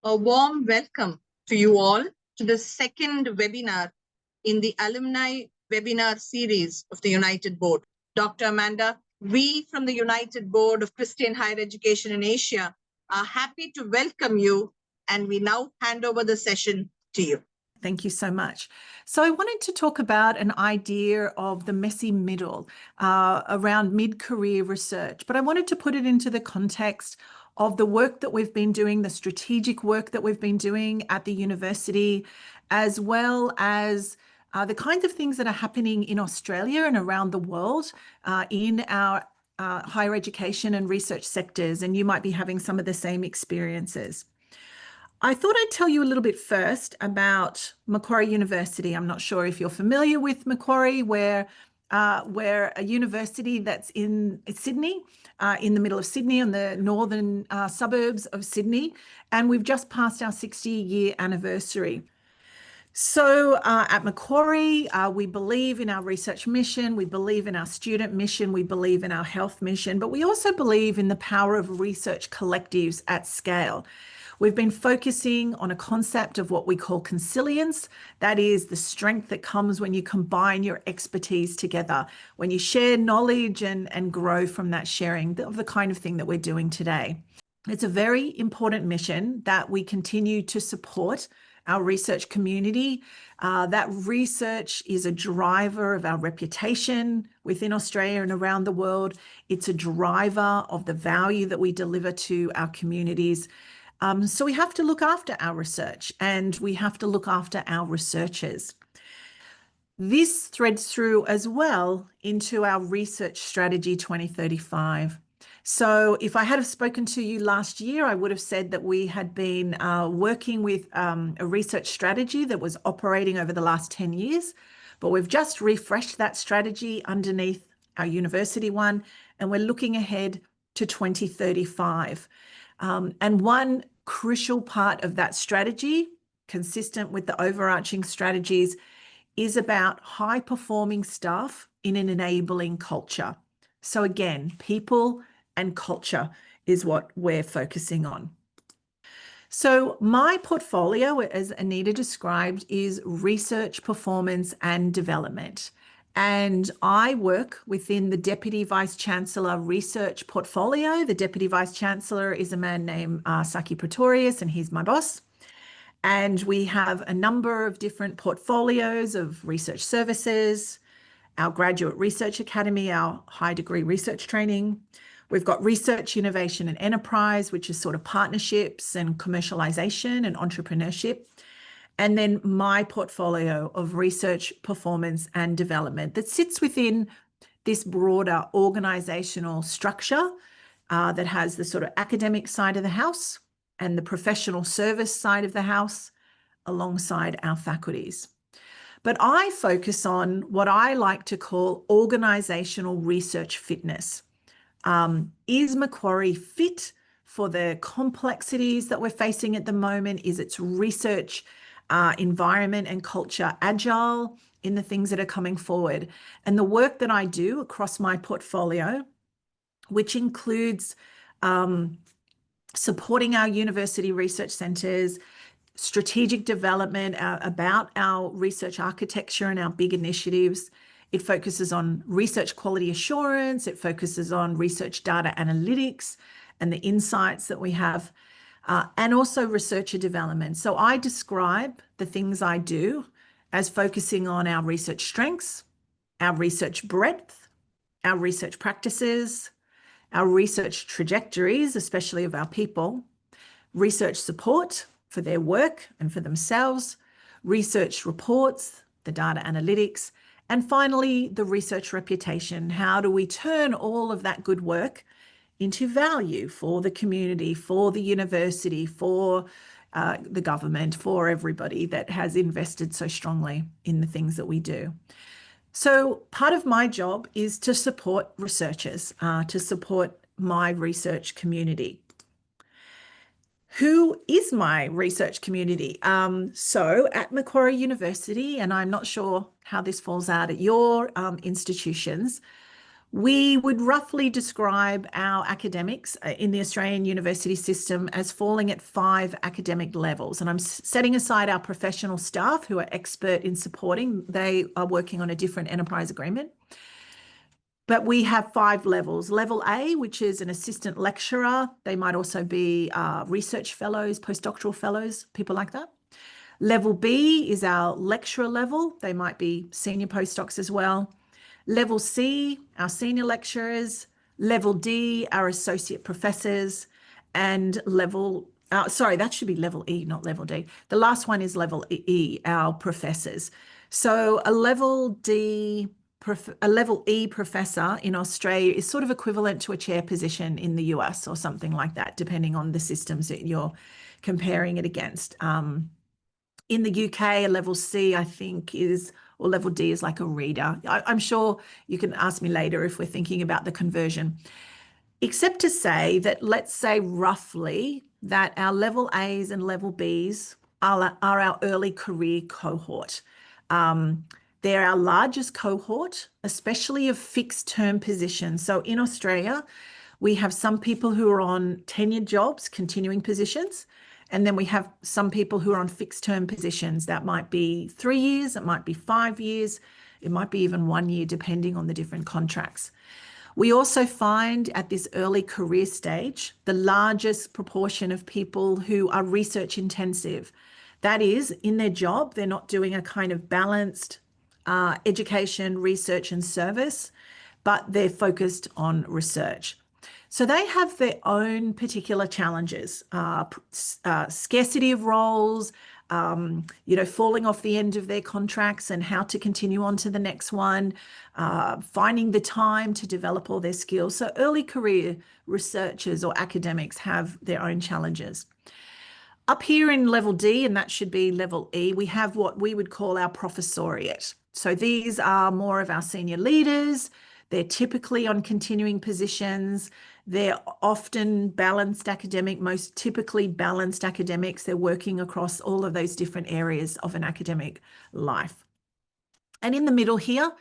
A warm welcome to you all to the second webinar in the Alumni webinar series of the United Board. Dr. Amanda, we from the United Board of Christian Higher Education in Asia are happy to welcome you, and we now hand over the session to you. Thank you so much. So I wanted to talk about an idea of the messy middle around mid-career research, but I wanted to put it into the context of the work that we've been doing, the strategic work that we've been doing at the university, as well as the kinds of things that are happening in Australia and around the world in our higher education and research sectors, and you might be having some of the same experiences. I thought I'd tell you a little bit first about Macquarie University. I'm not sure if you're familiar with Macquarie. We're a university that's in Sydney, in the middle of Sydney, on the northern suburbs of Sydney, and we've just passed our 60-year anniversary. So at Macquarie, we believe in our research mission, we believe in our student mission, we believe in our health mission, but we also believe in the power of research collectives at scale. We've been focusing on a concept of what we call consilience. That is the strength that comes when you combine your expertise together, when you share knowledge and grow from that sharing, of the kind of thing that we're doing today. It's a very important mission that we continue to support our research community. That research is a driver of our reputation within Australia and around the world. It's a driver of the value that we deliver to our communities. So we have to look after our research, and we have to look after our researchers. This threads through as well into our Research Strategy 2035. So if I had have spoken to you last year, I would have said that we had been working with a research strategy that was operating over the last 10 years, but we've just refreshed that strategy underneath our university one, and we're looking ahead to 2035. And one crucial part of that strategy, consistent with the overarching strategies, is about high-performing staff in an enabling culture. So again, people and culture is what we're focusing on. So my portfolio, as Anita described, is research, performance, and development. And I work within the Deputy Vice-Chancellor research portfolio. The Deputy Vice-Chancellor is a man named Saki Pretorius, and he's my boss. And we have a number of different portfolios of research services, our Graduate Research Academy, our high degree research training. We've got Research, Innovation and Enterprise, which is sort of partnerships and commercialization and entrepreneurship. And then my portfolio of research, performance and development that sits within this broader organizational structure that has the sort of academic side of the house and the professional service side of the house alongside our faculties. But I focus on what I like to call organizational research fitness. Is Macquarie fit for the complexities that we're facing at the moment? Is its research environment and culture agile in the things that are coming forward? And the work that I do across my portfolio, which includes supporting our university research centres, strategic development about our research architecture and our big initiatives. It focuses on research quality assurance. It focuses on research data analytics and the insights that we have, and also researcher development. So I describe the things I do as focusing on our research strengths, our research breadth, our research practices, our research trajectories, especially of our people, research support for their work and for themselves, research reports, the data analytics, and finally, the research reputation. How do we turn all of that good work into value for the community, for the university, for the government, for everybody that has invested so strongly in the things that we do? So part of my job is to support researchers, to support my research community. Who is my research community? So at Macquarie University, and I'm not sure how this falls out at your institutions, We would roughly describe our academics in the Australian university system as falling at 5 academic levels. And I'm setting aside our professional staff who are expert in supporting. They are working on a different enterprise agreement. But we have 5 levels. Level A, which is an assistant lecturer. They might also be research fellows, postdoctoral fellows, people like that. Level B is our lecturer level. They might be senior postdocs as well. Level C, our senior lecturers. Level D, our associate professors. And that should be level E, not level D. The last one is level E, our professors. So a level E professor in Australia is sort of equivalent to a chair position in the US or something like that, depending on the systems that you're comparing it against. In the UK, a level C, I think, or level D is like a reader. I'm sure you can ask me later if we're thinking about the conversion. Except to say that, let's say roughly that our level A's and level B's are our early career cohort. They're our largest cohort, especially of fixed term positions. So in Australia, we have some people who are on tenured jobs, continuing positions, and then we have some people who are on fixed term positions. That might be 3 years, it might be 5 years, it might be even 1 year, depending on the different contracts. We also find at this early career stage, the largest proportion of people who are research intensive. That is, in their job, they're not doing a kind of balanced education, research and service, but they're focused on research. So they have their own particular challenges, scarcity of roles, falling off the end of their contracts and how to continue on to the next one, finding the time to develop all their skills. So early career researchers or academics have their own challenges. Up here in level D, and that should be level E, we have what we would call our professoriate. So these are more of our senior leaders. They're typically on continuing positions. They're often balanced academic, most typically balanced academics. They're working across all of those different areas of an academic life. And in the middle here,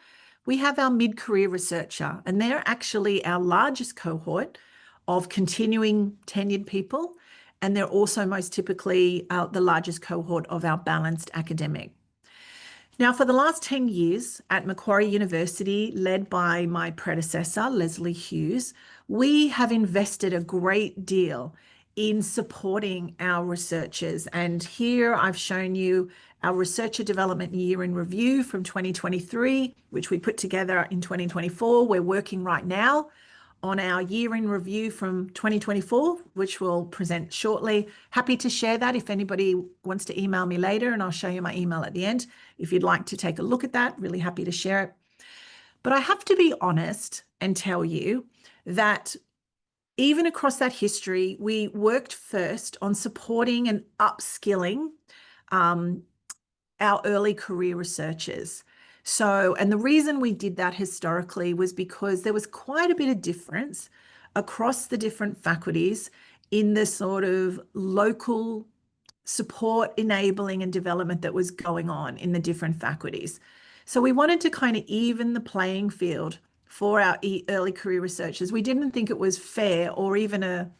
we have our mid-career researcher, and they're actually our largest cohort of continuing tenured people. And they're also most typically the largest cohort of our balanced academic. Now, for the last 10 years at Macquarie University, led by my predecessor, Leslie Hughes, we have invested a great deal in supporting our researchers. And here I've shown you our Researcher Development Year in Review from 2023, which we put together in 2024. We're working right now on our year in review from 2024, which we'll present shortly. Happy to share that if anybody wants to email me later, and I'll show you my email at the end if you'd like to take a look at that. Really happy to share it. But I have to be honest and tell you that even across that history, we worked first on supporting and upskilling our early career researchers. So, and the reason we did that historically was because there was quite a bit of difference across the different faculties in the sort of local support, enabling and development that was going on in the different faculties. So we wanted to kind of even the playing field for our early career researchers. We didn't think it was fair or even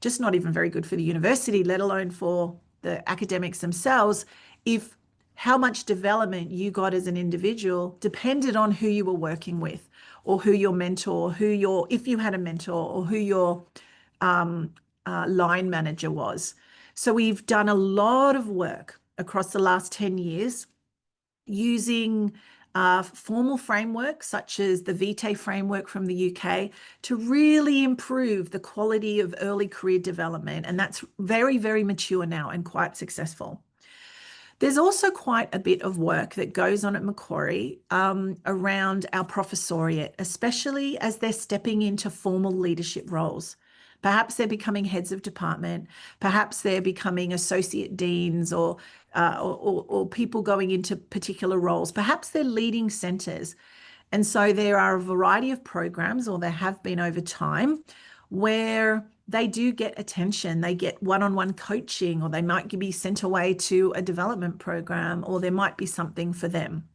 just not even very good for the university, let alone for the academics themselves, if how much development you got as an individual depended on who you were working with or who your mentor, if you had a mentor, or who your line manager was. So we've done a lot of work across the last 10 years using formal frameworks such as the Vitae framework from the UK to really improve the quality of early career development. And that's very, very mature now and quite successful. There's also quite a bit of work that goes on at Macquarie around our professoriate, especially as they're stepping into formal leadership roles. Perhaps they're becoming heads of department, perhaps they're becoming associate deans or people going into particular roles. Perhaps they're leading centres. And so there are a variety of programs, or there have been over time, where they do get attention. They get one-on-one coaching, or they might be sent away to a development program, or there might be something for them.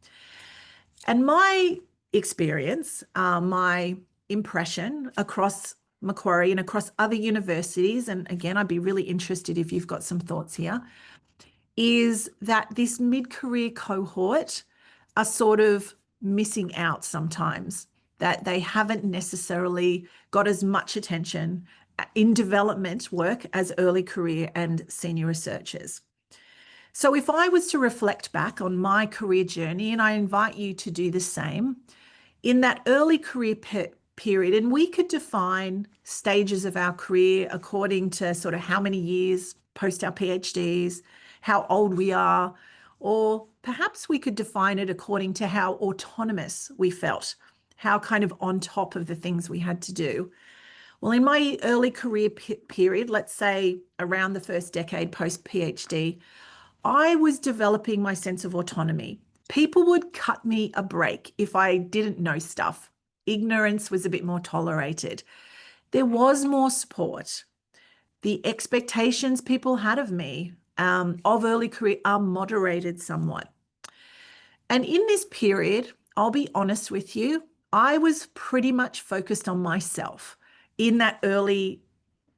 And my experience, my impression across Macquarie and across other universities, and again, I'd be really interested if you've got some thoughts here, is that this mid-career cohort are sort of missing out sometimes, that they haven't necessarily got as much attention in development work as early career and senior researchers. So if I was to reflect back on my career journey, and I invite you to do the same, in that early career period, and we could define stages of our career according to sort of how many years post our PhDs, how old we are, or perhaps we could define it according to how autonomous we felt, how kind of on top of the things we had to do. Well, in my early career period, let's say around the first decade post PhD, I was developing my sense of autonomy. People would cut me a break if I didn't know stuff. Ignorance was a bit more tolerated. There was more support. The expectations people had of me of early career are moderated somewhat. And in this period, I'll be honest with you, I was pretty much focused on myself in that early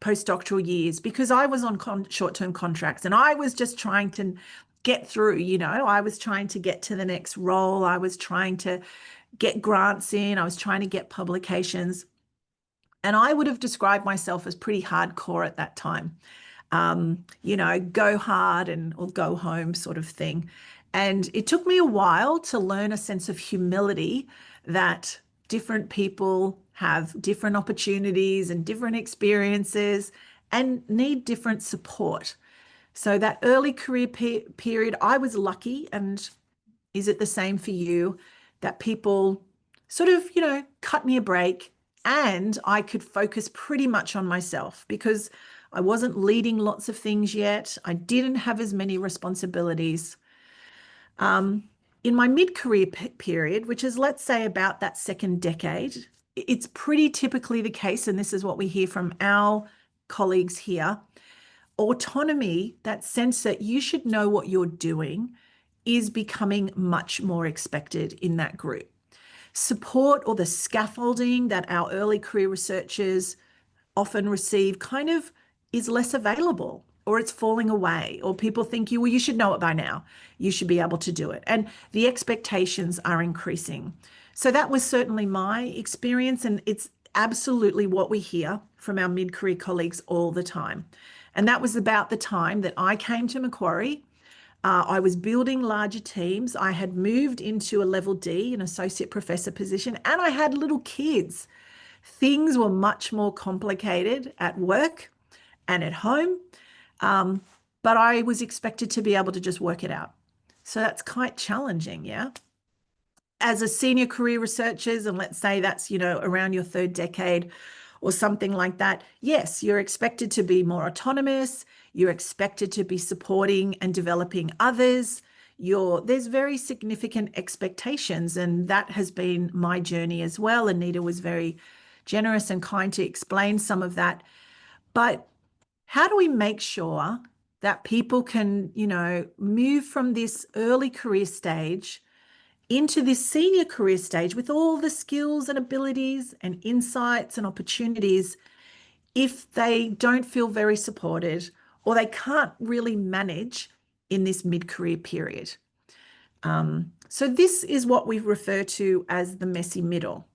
postdoctoral years because I was on short-term contracts and I was just trying to get through, I was trying to get to the next role. I was trying to get grants in. I was trying to get publications. And I would have described myself as pretty hardcore at that time. Go hard or go home sort of thing. And it took me a while to learn a sense of humility that different people have different opportunities and different experiences and need different support. So that early career period, I was lucky, and is it the same for you, that people sort of, cut me a break and I could focus pretty much on myself because I wasn't leading lots of things yet. I didn't have as many responsibilities. In my mid-career period, which is, let's say, about that second decade, it's pretty typically the case, and this is what we hear from our colleagues here, autonomy, that sense that you should know what you're doing, is becoming much more expected in that group. Support or the scaffolding that our early career researchers often receive kind of is less available, or it's falling away, or people think you should know it by now. You should be able to do it. And the expectations are increasing. So that was certainly my experience, and it's absolutely what we hear from our mid-career colleagues all the time. And that was about the time that I came to Macquarie. I was building larger teams. I had moved into a level D, an associate professor position, and I had little kids. Things were much more complicated at work and at home, but I was expected to be able to just work it out. So that's quite challenging, yeah? As a senior career researchers, and let's say that's, around your third decade or something like that, yes, you're expected to be more autonomous. You're expected to be supporting and developing others. There's very significant expectations, and that has been my journey as well. Anita was very generous and kind to explain some of that. But how do we make sure that people can, move from this early career stage into this senior career stage with all the skills and abilities and insights and opportunities if they don't feel very supported or they can't really manage in this mid-career period? So this is what we refer to as the messy middle.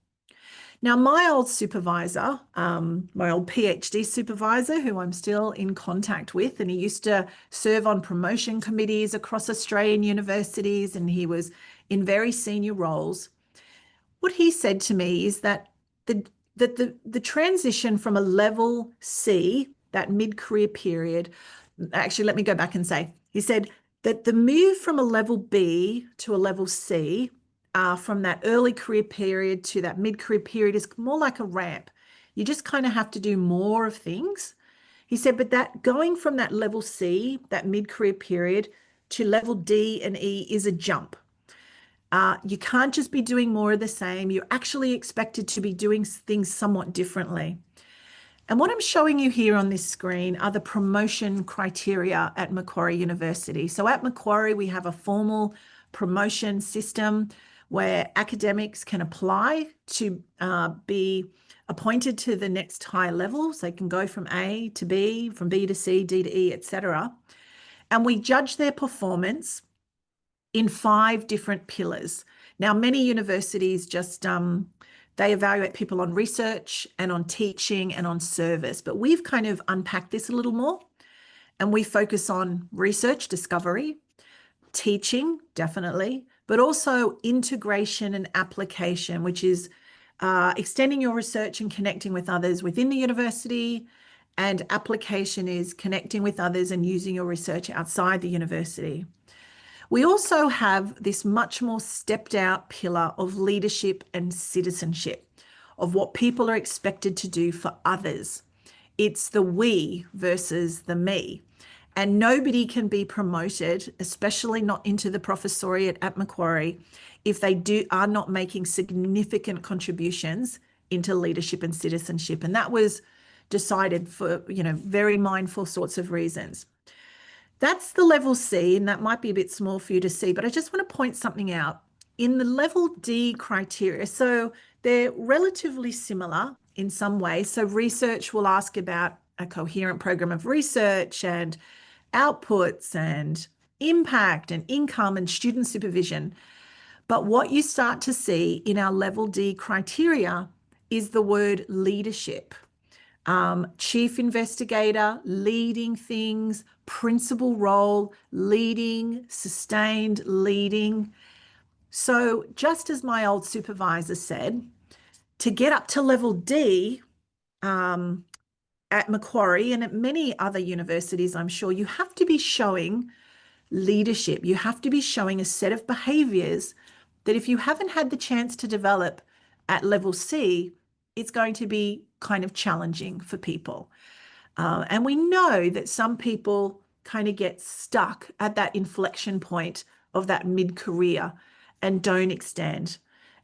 Now, my old supervisor, my old PhD supervisor, who I'm still in contact with, and he used to serve on promotion committees across Australian universities, and he was in very senior roles. What he said to me is that the transition from a level C, that mid-career period, actually, let me go back and say, he said that the move from a level B to a level C, from that early career period to that mid-career period, is more like a ramp. You just kind of have to do more of things. He said, but that going from that level C, that mid-career period, to level D and E is a jump. You can't just be doing more of the same. You're actually expected to be doing things somewhat differently. And what I'm showing you here on this screen are the promotion criteria at Macquarie University. So at Macquarie, we have a formal promotion system. where academics can apply to be appointed to the next higher levels. They can go from A to B, from B to C, D to E, etc. And we judge their performance in 5 different pillars. Now, many universities just they evaluate people on research and on teaching and on service, but we've kind of unpacked this a little more, and we focus on research discovery, teaching, definitely, but also integration and application, which is extending your research and connecting with others within the university, and application is connecting with others and using your research outside the university. We also have this much more stepped out pillar of leadership and citizenship, of what people are expected to do for others. It's the we versus the me. And nobody can be promoted, especially not into the professoriate at Macquarie, if they are not making significant contributions into leadership and citizenship. And that was decided for, very mindful sorts of reasons. That's the level C, and that might be a bit small for you to see, but I just want to point something out. In the level D criteria, so they're relatively similar in some ways. So research will ask about a coherent program of research and outputs and impact and income and student supervision. But what you start to see in our level D criteria is the word leadership. Chief investigator, leading things, principal role, leading, sustained leading. So just as my old supervisor said, to get up to level D at Macquarie and at many other universities, I'm sure, you have to be showing leadership. You have to be showing a set of behaviors that if you haven't had the chance to develop at level C, it's going to be kind of challenging for people. And we know that some people kind of get stuck at that inflection point of that mid-career and don't extend.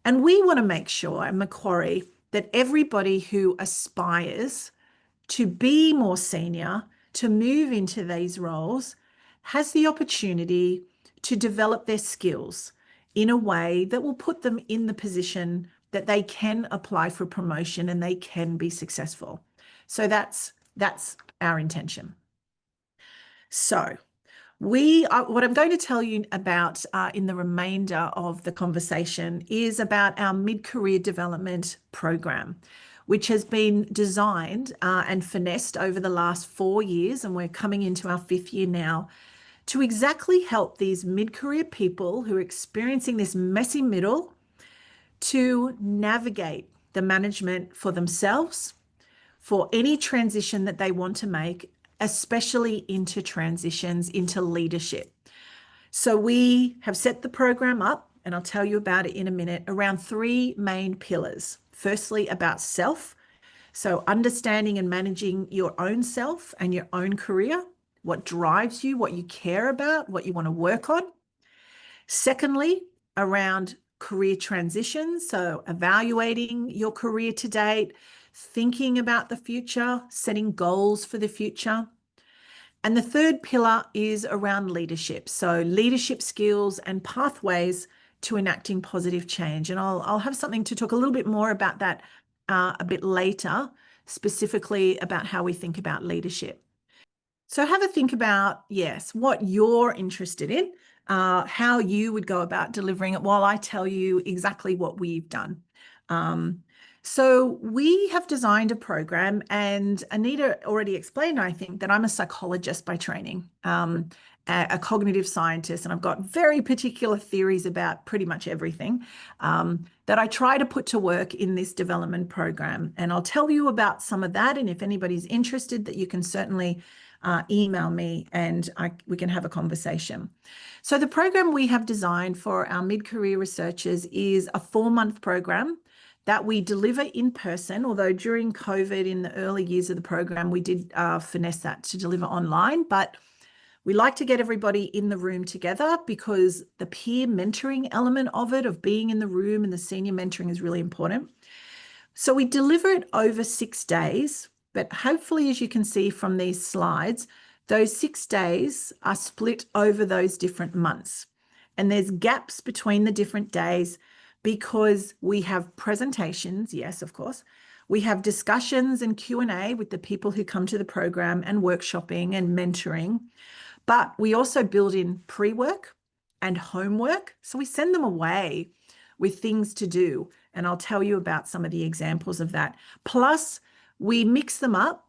And we want to make sure at Macquarie that everybody who aspires to be more senior, to move into these roles, has the opportunity to develop their skills in a way that will put them in the position that they can apply for promotion and they can be successful. So that's our intention. So what I'm going to tell you about in the remainder of the conversation is about our mid-career development program, which has been designed and finessed over the last 4 years, and we're coming into our 5th year now, to exactly help these mid-career people who are experiencing this messy middle to navigate the management for themselves, for any transition that they want to make, especially into transitions into leadership. So we have set the program up, and I'll tell you about it in a minute, around 3 main pillars. Firstly, about self. So understanding and managing your own self and your own career, what drives you, what you care about, what you want to work on. Secondly, around career transitions. So evaluating your career to date, thinking about the future, setting goals for the future. And the third pillar is around leadership. So leadership skills and pathways to enacting positive change. And I'll have something to talk a little bit more about that a bit later, specifically about how we think about leadership. So have a think about, yes, what you're interested in, how you would go about delivering it while I tell you exactly what we've done. So we have designed a program, and Anita already explained, I think, that I'm a psychologist by training, a cognitive scientist, and I've got very particular theories about pretty much everything that I try to put to work in this development program. And I'll tell you about some of that, and if anybody's interested, that you can certainly email me and we can have a conversation. So the program we have designed for our mid-career researchers is a 4-month program that we deliver in person, although during COVID in the early years of the program, we did finesse that to deliver online, but we like to get everybody in the room together because the peer mentoring element of it, of being in the room and the senior mentoring, is really important. So we deliver it over 6 days, but hopefully, as you can see from these slides, those 6 days are split over those different months. And there's gaps between the different days because we have presentations, yes, of course. We have discussions and Q&A with the people who come to the program and workshopping and mentoring. But we also build in pre-work and homework. So we send them away with things to do. And I'll tell you about some of the examples of that. Plus, we mix them up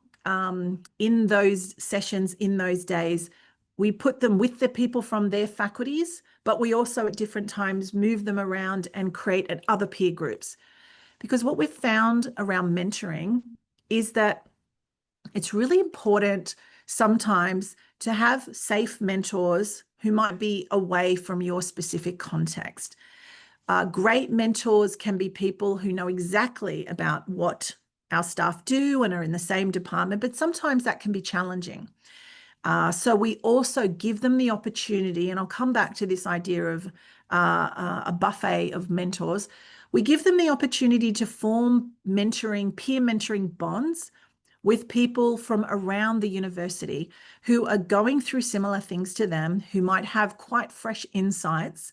in those sessions, in those days. We put them with the people from their faculties, but we also at different times move them around and create at other peer groups. Because what we've found around mentoring is that it's really important sometimes to have safe mentors who might be away from your specific context. Great mentors can be people who know exactly about what our staff do and are in the same department, but sometimes that can be challenging. So we also give them the opportunity, and I'll come back to this idea of a buffet of mentors. We give them the opportunity to form peer mentoring bonds with people from around the university who are going through similar things to them, who might have quite fresh insights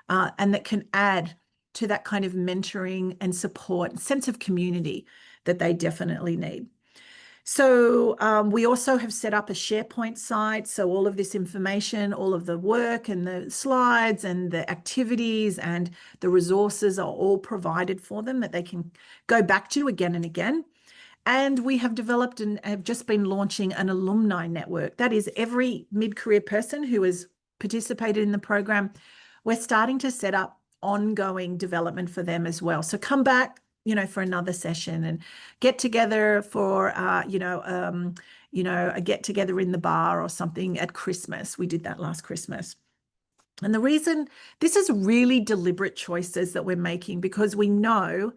and that can add to that kind of mentoring and support, sense of community that they definitely need. So we also have set up a SharePoint site. So all of this information, all of the work and the slides and the activities and the resources are all provided for them that they can go back to again and again. And we have developed and have just been launching an alumni network. That is every mid-career person who has participated in the program. We're starting to set up ongoing development for them as well. So come back, for another session and get together for, a get together in the bar or something at Christmas. We did that last Christmas. And the reason, this is really deliberate choices that we're making because we know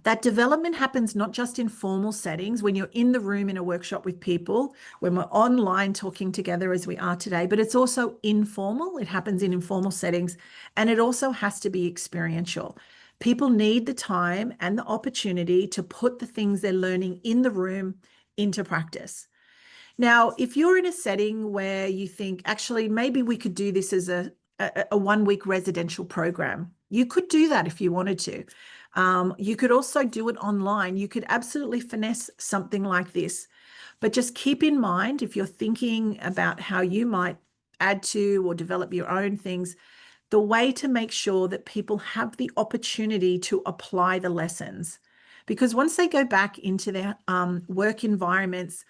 that development happens not just in formal settings, when you're in the room in a workshop with people, when we're online talking together as we are today, but it's also informal. It happens in informal settings, and it also has to be experiential. People need the time and the opportunity to put the things they're learning in the room into practice. Now, if you're in a setting where you think, actually, maybe we could do this as a 1-week residential program, you could do that if you wanted to. You could also do it online. You could absolutely finesse something like this. But just keep in mind, if you're thinking about how you might add to or develop your own things, the way to make sure that people have the opportunity to apply the lessons. Because once they go back into their work environments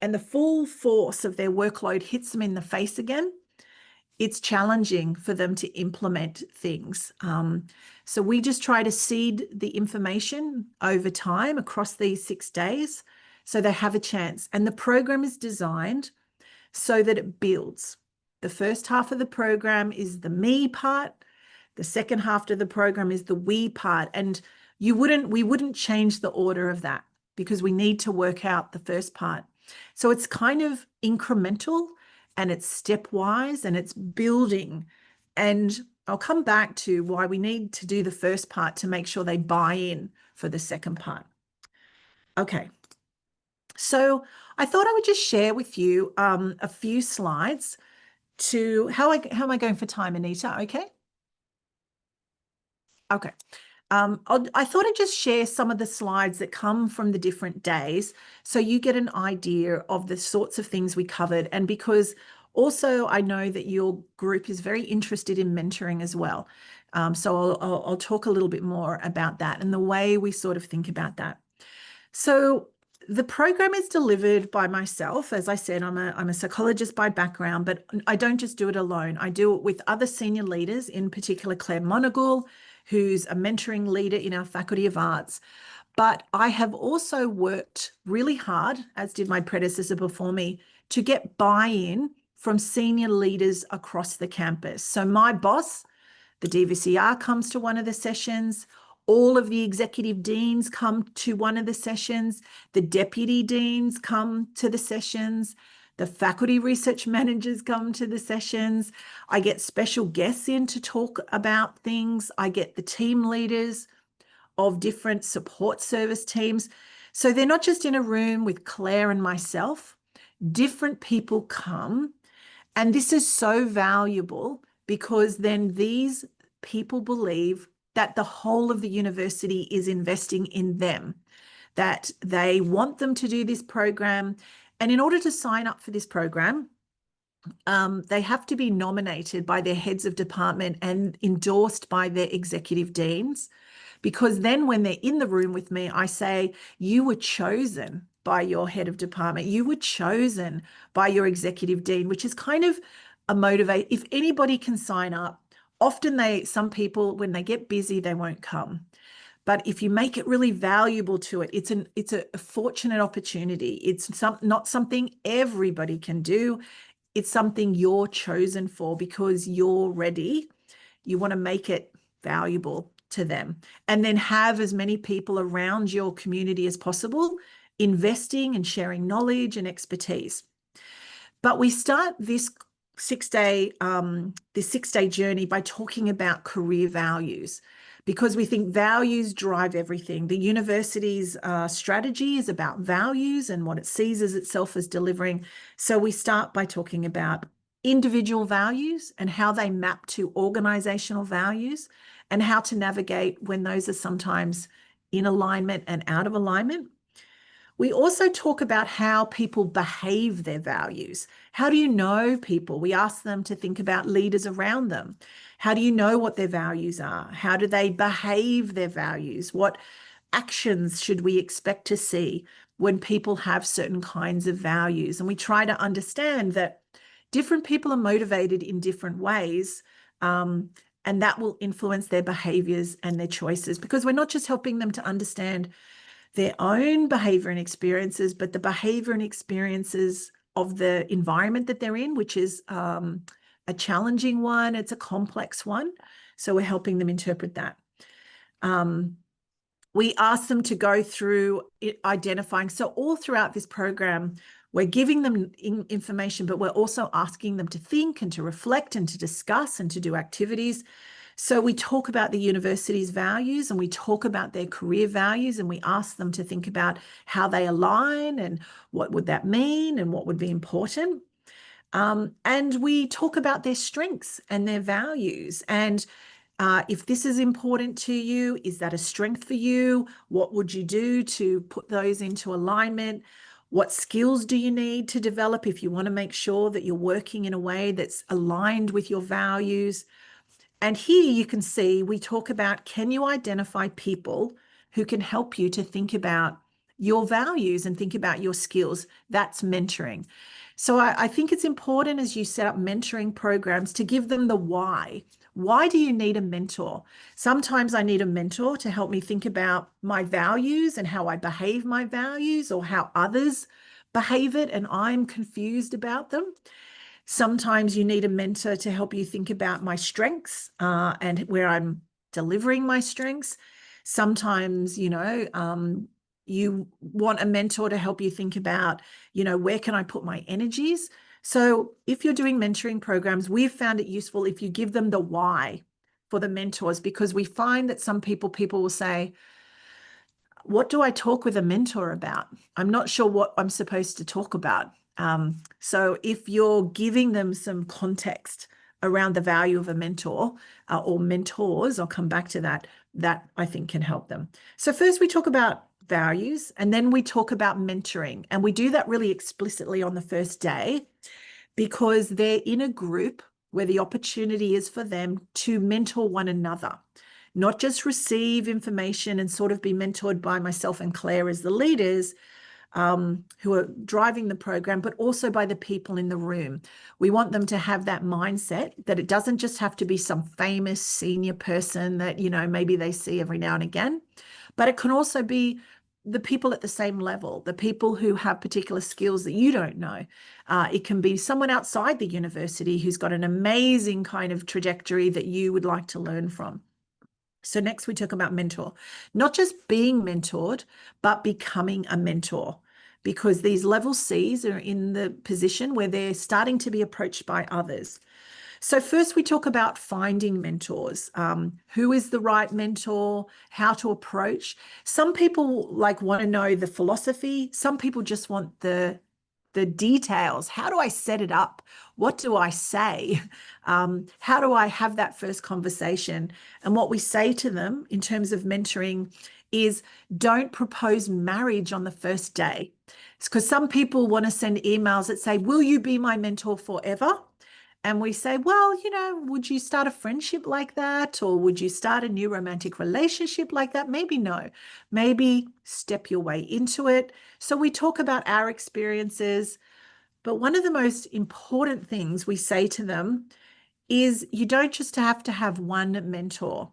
and the full force of their workload hits them in the face again, it's challenging for them to implement things. So we just try to seed the information over time across these 6 days so they have a chance. And the program is designed so that it builds. The first half of the program is the me part. The second half of the program is the we part. And we wouldn't change the order of that because we need to work out the first part. So it's kind of incremental and it's stepwise and it's building. And I'll come back to why we need to do the first part to make sure they buy in for the second part. Okay. So I thought I would just share with you a few slides to how am I going for time, Anita? Okay. Okay. I thought I'd just share some of the slides that come from the different days so you get an idea of the sorts of things we covered. And because also I know that your group is very interested in mentoring as well. So I'll talk a little bit more about that and the way we sort of think about that. So the program is delivered by myself. As I said, I'm a psychologist by background, but I don't just do it alone. I do it with other senior leaders, in particular Claire Monagle, who's a mentoring leader in our Faculty of Arts. But I have also worked really hard, as did my predecessor before me, to get buy-in from senior leaders across the campus. So my boss, the DVCR, comes to one of the sessions. All of the executive deans come to one of the sessions. The deputy deans come to the sessions. The faculty research managers come to the sessions. I get special guests in to talk about things. I get the team leaders of different support service teams. So they're not just in a room with Claire and myself. Different people come. And this is so valuable because then these people believe that the whole of the university is investing in them, that they want them to do this program. And in order to sign up for this program, they have to be nominated by their heads of department and endorsed by their executive deans. Because then when they're in the room with me, I say, you were chosen by your head of department. You were chosen by your executive dean, which is kind of a motivate. If anybody can sign up, often some people, when they get busy, they won't come. But if you make it really valuable to it, it's a fortunate opportunity. It's not something everybody can do. It's something you're chosen for because you're ready. You want to make it valuable to them, and then have as many people around your community as possible investing and sharing knowledge and expertise. But we start this 6-day journey by talking about career values, because we think values drive everything. The university's strategy is about values and what it sees as itself as delivering. So we start by talking about individual values and how they map to organizational values, and how to navigate when those are sometimes in alignment and out of alignment. We also talk about how people behave their values. How do you know people? We ask them to think about leaders around them. How do you know what their values are? How do they behave their values? What actions should we expect to see when people have certain kinds of values? And we try to understand that different people are motivated in different ways, and that will influence their behaviors and their choices, because we're not just helping them to understand their own behavior and experiences, but the behavior and experiences of the environment that they're in, which is a challenging one. It's a complex one. So we're helping them interpret that. We ask them to go through identifying. So all throughout this program, we're giving them information, but we're also asking them to think and to reflect and to discuss and to do activities. So we talk about the university's values, and we talk about their career values, and we ask them to think about how they align and what would that mean and what would be important. And we talk about their strengths and their values. And if this is important to you, is that a strength for you? What would you do to put those into alignment? What skills do you need to develop if you want to make sure that you're working in a way that's aligned with your values? And here you can see we talk about, can you identify people who can help you to think about your values and think about your skills? That's mentoring. So I think it's important as you set up mentoring programs to give them the why. Why do you need a mentor? Sometimes I need a mentor to help me think about my values and how I behave my values, or how others behave it and I'm confused about them. Sometimes you need a mentor to help you think about my strengths and where I'm delivering my strengths. Sometimes, you want a mentor to help you think about, where can I put my energies? So if you're doing mentoring programs, we've found it useful if you give them the why for the mentors, because we find that some people will say, what do I talk with a mentor about? I'm not sure what I'm supposed to talk about. So if you're giving them some context around the value of a mentor or mentors, I'll come back to that I think can help them. So first we talk about values, and then we talk about mentoring. And we do that really explicitly on the first day, because they're in a group where the opportunity is for them to mentor one another, not just receive information and sort of be mentored by myself and Claire as the leaders, who are driving the program, but also by the people in the room. We want them to have that mindset that it doesn't just have to be some famous senior person that, maybe they see every now and again, but it can also be the people at the same level, the people who have particular skills that you don't know. It can be someone outside the university who's got an amazing kind of trajectory that you would like to learn from. So next we talk about mentor, not just being mentored, but becoming a mentor, because these level Cs are in the position where they're starting to be approached by others. So first we talk about finding mentors. Who is the right mentor? How to approach? Some people want to know the philosophy. Some people just want the the details. How do I set it up? What do I say? How do I have that first conversation? And what we say to them in terms of mentoring is, don't propose marriage on the first day. It's because some people want to send emails that say, will you be my mentor forever? And we say, well, would you start a friendship like that? Or would you start a new romantic relationship like that? Maybe no. Maybe step your way into it. So we talk about our experiences. But one of the most important things we say to them is, you don't just have to have one mentor.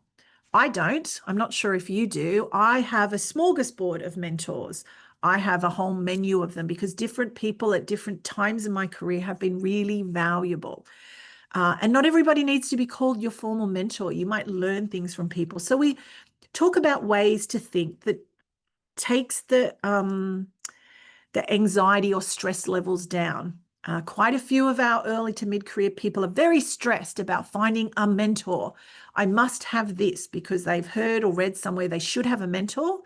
I don't. I'm not sure if you do. I have a smorgasbord of mentors. I have a whole menu of them because different people at different times in my career have been really valuable. And not everybody needs to be called your formal mentor. You might learn things from people. So we talk about ways to think that takes the anxiety or stress levels down. Quite a few of our early to mid-career people are very stressed about finding a mentor. I must have this because they've heard or read somewhere they should have a mentor.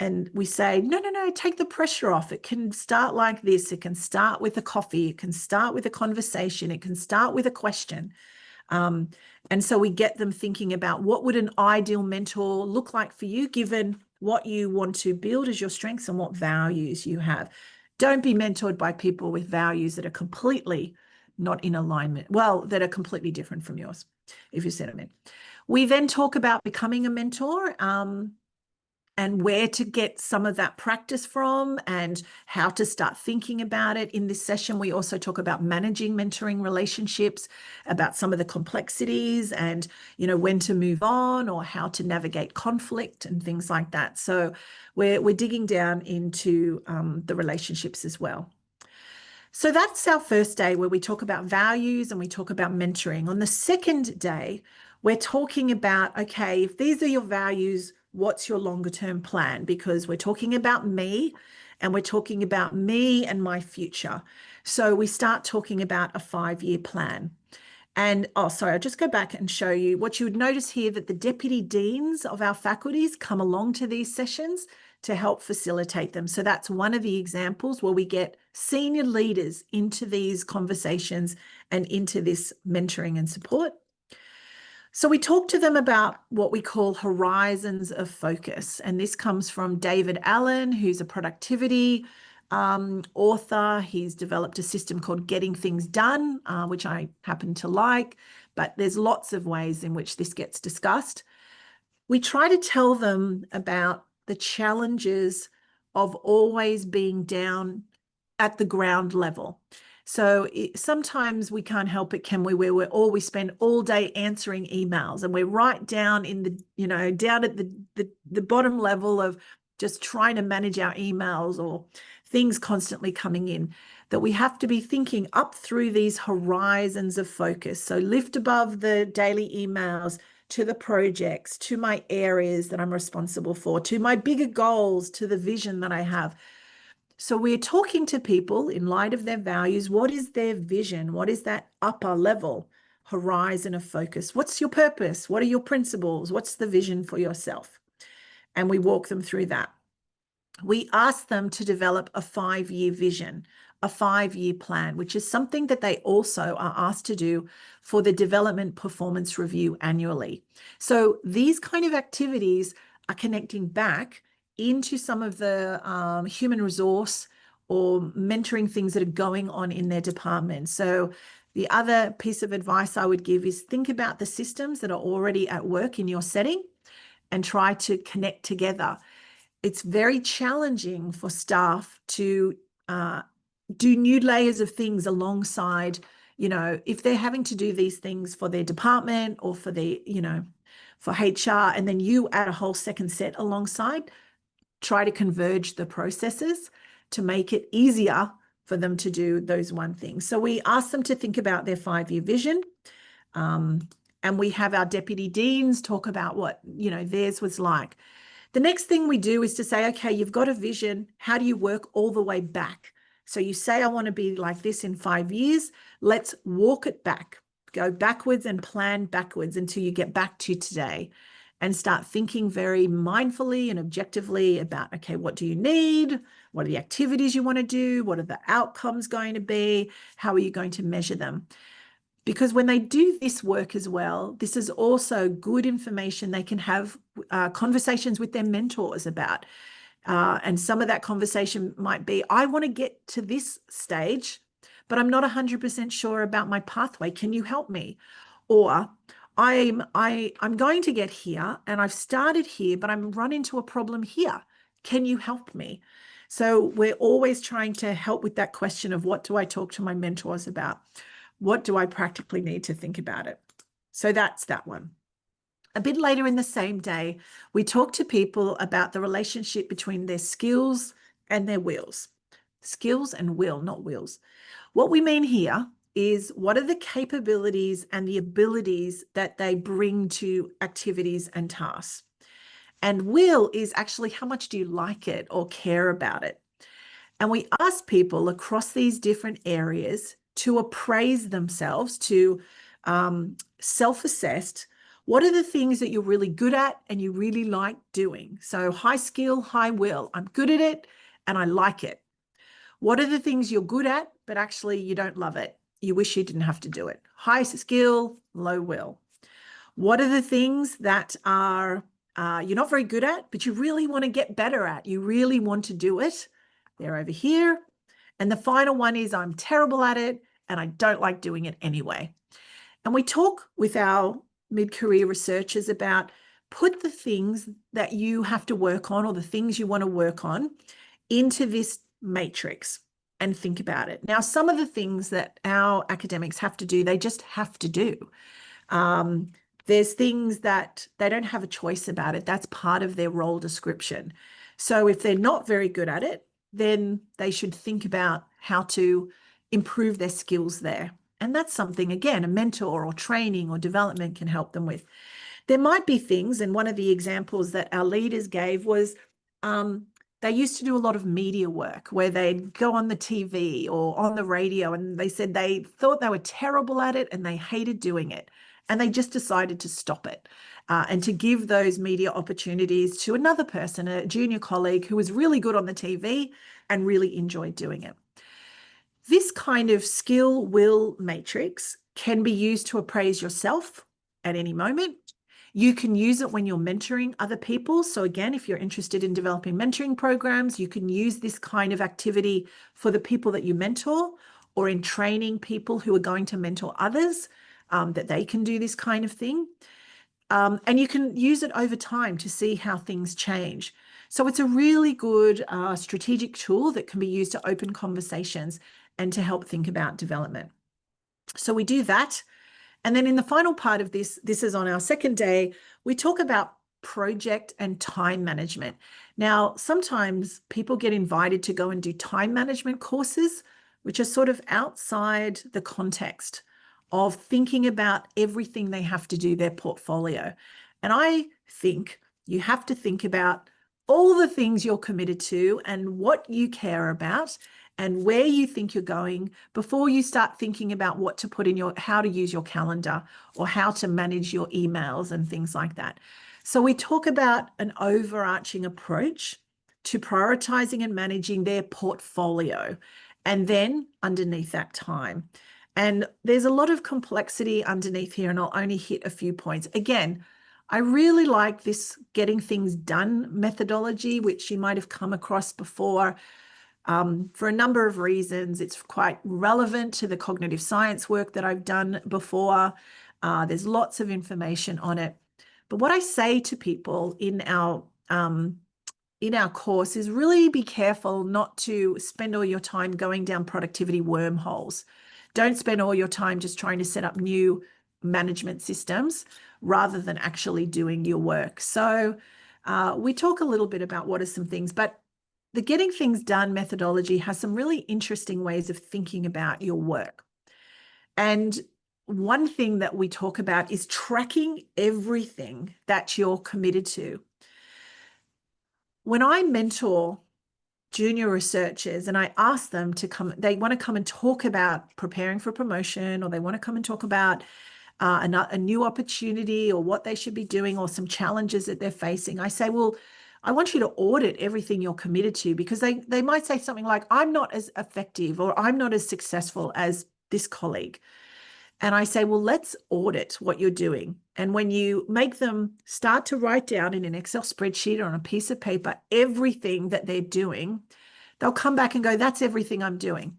And we say, no, take the pressure off. It can start like this. It can start with a coffee. It can start with a conversation. It can start with a question. And so we get them thinking about, what would an ideal mentor look like for you, given what you want to build as your strengths and what values you have. Don't be mentored by people with values that are completely not in alignment, well, that are completely different from yours, if you see what I mean. We then talk about becoming a mentor, and where to get some of that practice from and how to start thinking about it. In this session, we also talk about managing mentoring relationships, about some of the complexities and, when to move on or how to navigate conflict and things like that. So we're digging down into the relationships as well. So that's our first day, where we talk about values and we talk about mentoring. On the second day, we're talking about, okay, if these are your values, what's your longer term plan? Because we're talking about me, and we're talking about me and my future. So we start talking about a 5-year plan. And, I'll just go back and show you what you would notice here, that the deputy deans of our faculties come along to these sessions to help facilitate them. So that's one of the examples where we get senior leaders into these conversations and into this mentoring and support. So we talk to them about what we call horizons of focus. And this comes from David Allen, who's a productivity author. He's developed a system called Getting Things Done, which I happen to like, but there's lots of ways in which this gets discussed. We try to tell them about the challenges of always being down at the ground level. So sometimes we can't help it, can we, where we spend all day answering emails, and we're right down in the, down at the bottom level of just trying to manage our emails or things constantly coming in, that we have to be thinking up through these horizons of focus. So lift above the daily emails to the projects, to my areas that I'm responsible for, to my bigger goals, to the vision that I have. So we're talking to people in light of their values. What is their vision? What is that upper level horizon of focus? What's your purpose? What are your principles? What's the vision for yourself? And we walk them through that. We ask them to develop a 5-year vision, a 5-year plan, which is something that they also are asked to do for the development performance review annually. So these kind of activities are connecting back into some of the human resource or mentoring things that are going on in their department. So the other piece of advice I would give is, think about the systems that are already at work in your setting and try to connect together. It's very challenging for staff to do new layers of things alongside, if they're having to do these things for their department or for for HR, and then you add a whole second set alongside. Try to converge the processes to make it easier for them to do those one thing. So we ask them to think about their 5-year vision. And we have our deputy deans talk about what, theirs was like. The next thing we do is to say, okay, you've got a vision. How do you work all the way back? So you say, I want to be like this in 5 years. Let's walk it back. Go backwards and plan backwards until you get back to today. and start thinking very mindfully and objectively about, okay, what do you need? What are the activities you want to do? What are the outcomes going to be? How are you going to measure them? Because when they do this work as well, this is also good information they can have conversations with their mentors about. And some of that conversation might be, I want to get to this stage, but I'm not 100% sure about my pathway. Can you help me? Or I'm going to get here and I've started here, but I'm run into a problem here. Can you help me? So we're always trying to help with that question of, what do I talk to my mentors about? What do I practically need to think about it? So that's that one. A bit later in the same day, we talk to people about the relationship between their skills and their wills. Skills and will, not wills. What we mean here is, what are the capabilities and the abilities that they bring to activities and tasks? And will is actually, how much do you like it or care about it? And we ask people across these different areas to appraise themselves, to self-assess. What are the things that you're really good at and you really like doing? So high skill, high will. I'm good at it and I like it. What are the things you're good at, but actually you don't love it? You wish you didn't have to do it. High skill, low will. What are the things that are you're not very good at, but you really want to get better at? You really want to do it. They're over here. And the final one is, I'm terrible at it and I don't like doing it anyway. And we talk with our mid-career researchers about, put the things that you have to work on or the things you want to work on into this matrix and think about it. Now, some of the things that our academics have to do, they just have to do. There's things that they don't have a choice about it. That's part of their role description. So if they're not very good at it, then they should think about how to improve their skills there. And that's something, again, a mentor or training or development can help them with. There might be things, and one of the examples that our leaders gave was they used to do a lot of media work where they'd go on the TV or on the radio, and they said they thought they were terrible at it and they hated doing it. And they just decided to stop it and to give those media opportunities to another person, a junior colleague who was really good on the TV and really enjoyed doing it. This kind of skill will matrix can be used to appraise yourself at any moment. You can use it when you're mentoring other people. So again, if you're interested in developing mentoring programs, you can use this kind of activity for the people that you mentor, or in training people who are going to mentor others, that they can do this kind of thing. And you can use it over time to see how things change. So it's a really good strategic tool that can be used to open conversations and to help think about development. So we do that. And then in the final part of this is on our second day, we talk about project and time management. Now, sometimes people get invited to go and do time management courses, which are sort of outside the context of thinking about everything they have to do, their portfolio. And I think you have to think about all the things you're committed to and what you care about and where you think you're going before you start thinking about what to put in how to use your calendar or how to manage your emails and things like that. So we talk about an overarching approach to prioritizing and managing their portfolio, and then underneath that time. And there's a lot of complexity underneath here, and I'll only hit a few points. Again, I really like this getting things done methodology, which you might have come across before. For a number of reasons. It's quite relevant to the cognitive science work that I've done before. There's lots of information on it. But what I say to people in our course is, really be careful not to spend all your time going down productivity wormholes. Don't spend all your time just trying to set up new management systems rather than actually doing your work. So we talk a little bit about what are some things, but the getting things done methodology has some really interesting ways of thinking about your work. And one thing that we talk about is tracking everything that you're committed to. When I mentor junior researchers and I ask them to come, they want to come and talk about preparing for promotion, or they want to come and talk about a new opportunity or what they should be doing or some challenges that they're facing, I say, well, I want you to audit everything you're committed to, because they might say something like, I'm not as effective or I'm not as successful as this colleague. And I say, well, let's audit what you're doing. And when you make them start to write down in an Excel spreadsheet or on a piece of paper everything that they're doing, they'll come back and go, that's everything I'm doing.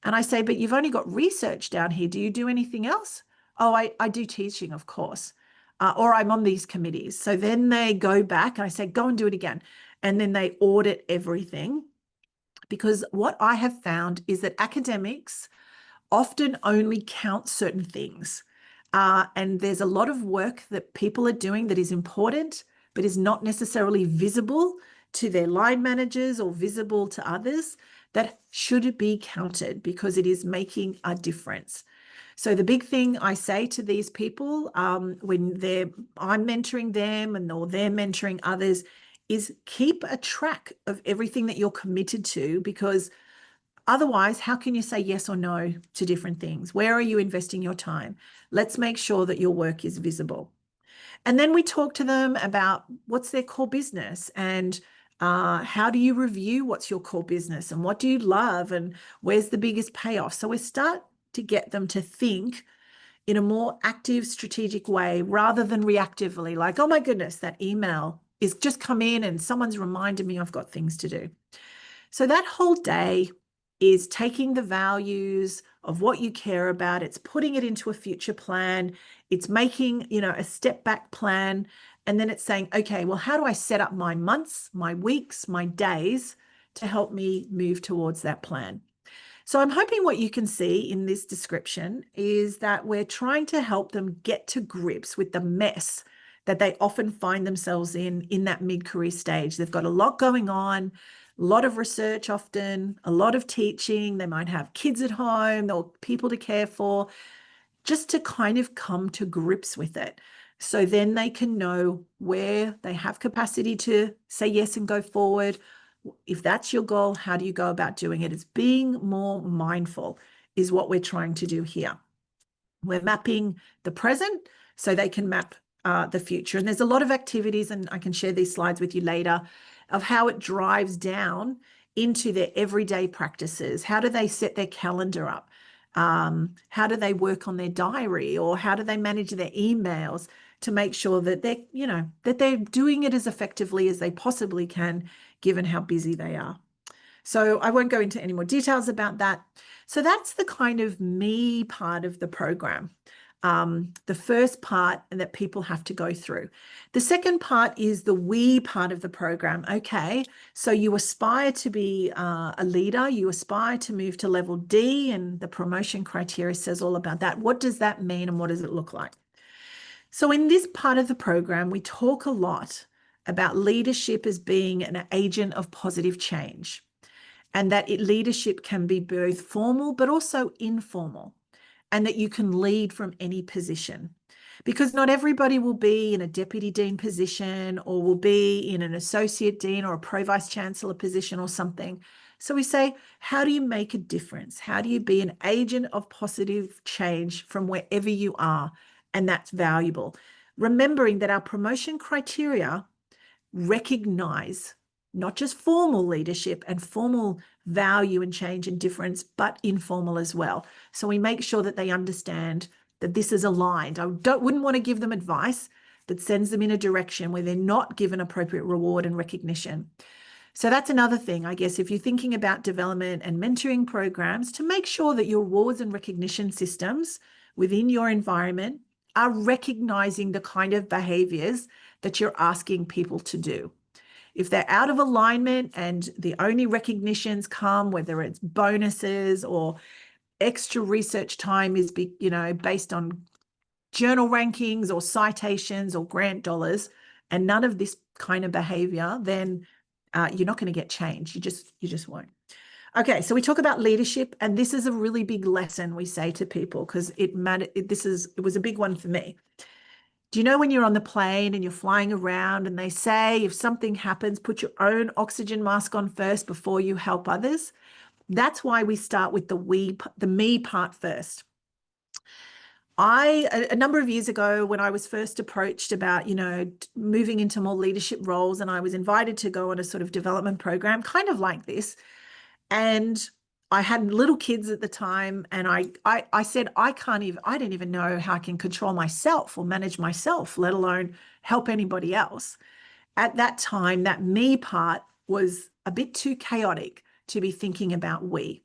And I say, but you've only got research down here. Do you do anything else? Oh, I do teaching, of course. Or I'm on these committees. So then they go back and I say, go and do it again. And then they audit everything. Because what I have found is that academics often only count certain things. And there's a lot of work that people are doing that is important, but is not necessarily visible to their line managers or visible to others, that should be counted because it is making a difference. So the big thing I say to these people when I'm mentoring them or they're mentoring others is keep a track of everything that you're committed to, because otherwise, how can you say yes or no to different things? Where are you investing your time? Let's make sure that your work is visible. And then we talk to them about what's their core business and how do you review what's your core business and what do you love and where's the biggest payoff. So we start to get them to think in a more active, strategic way rather than reactively, like, oh my goodness, that email is just come in and someone's reminded me I've got things to do. So that whole day is taking the values of what you care about, it's putting it into a future plan, it's making, a step back plan, and then it's saying, okay, well, how do I set up my months, my weeks, my days to help me move towards that plan? So I'm hoping what you can see in this description is that we're trying to help them get to grips with the mess that they often find themselves in that mid-career stage. They've got a lot going on, a lot of research often, a lot of teaching. They might have kids at home or people to care for, just to kind of come to grips with it. So then they can know where they have capacity to say yes and go forward. If that's your goal, how do you go about doing it? It's being more mindful is what we're trying to do here. We're mapping the present so they can map the future. And there's a lot of activities, and I can share these slides with you later, of how it drives down into their everyday practices. How do they set their calendar up? How do they work on their diary, or how do they manage their emails to make sure that they're doing it as effectively as they possibly can, given how busy they are. So I won't go into any more details about that. So that's the kind of me part of the program. The first part that people have to go through. The second part is the we part of the program. Okay, so you aspire to be a leader, you aspire to move to level D, and the promotion criteria says all about that. What does that mean and what does it look like? So in this part of the program, we talk a lot about leadership as being an agent of positive change, and that leadership can be both formal but also informal, and that you can lead from any position, because not everybody will be in a deputy dean position or will be in an associate dean or a pro vice chancellor position or something. So we say, how do you make a difference? How do you be an agent of positive change from wherever you are? And that's valuable. Remembering that our promotion criteria recognize not just formal leadership and formal value and change and difference, but informal as well. So we make sure that they understand that this is aligned. I wouldn't want to give them advice that sends them in a direction where they're not given appropriate reward and recognition. So that's another thing, I guess, if you're thinking about development and mentoring programs, to make sure that your rewards and recognition systems within your environment are recognizing the kind of behaviors that you're asking people to do. If they're out of alignment and the only recognitions come, whether it's bonuses or extra research time is based on journal rankings or citations or grant dollars, and none of this kind of behavior, then you're not going to get change. You just won't. Okay, so we talk about leadership, and this is a really big lesson we say to people because it was a big one for me. Do you know when you're on the plane and you're flying around and they say if something happens, put your own oxygen mask on first before you help others? That's why we start with the me part first. A number of years ago, when I was first approached about, moving into more leadership roles, and I was invited to go on a sort of development program, kind of like this. And I had little kids at the time, and I said, I don't even know how I can control myself or manage myself, let alone help anybody else. At that time, that me part was a bit too chaotic to be thinking about we.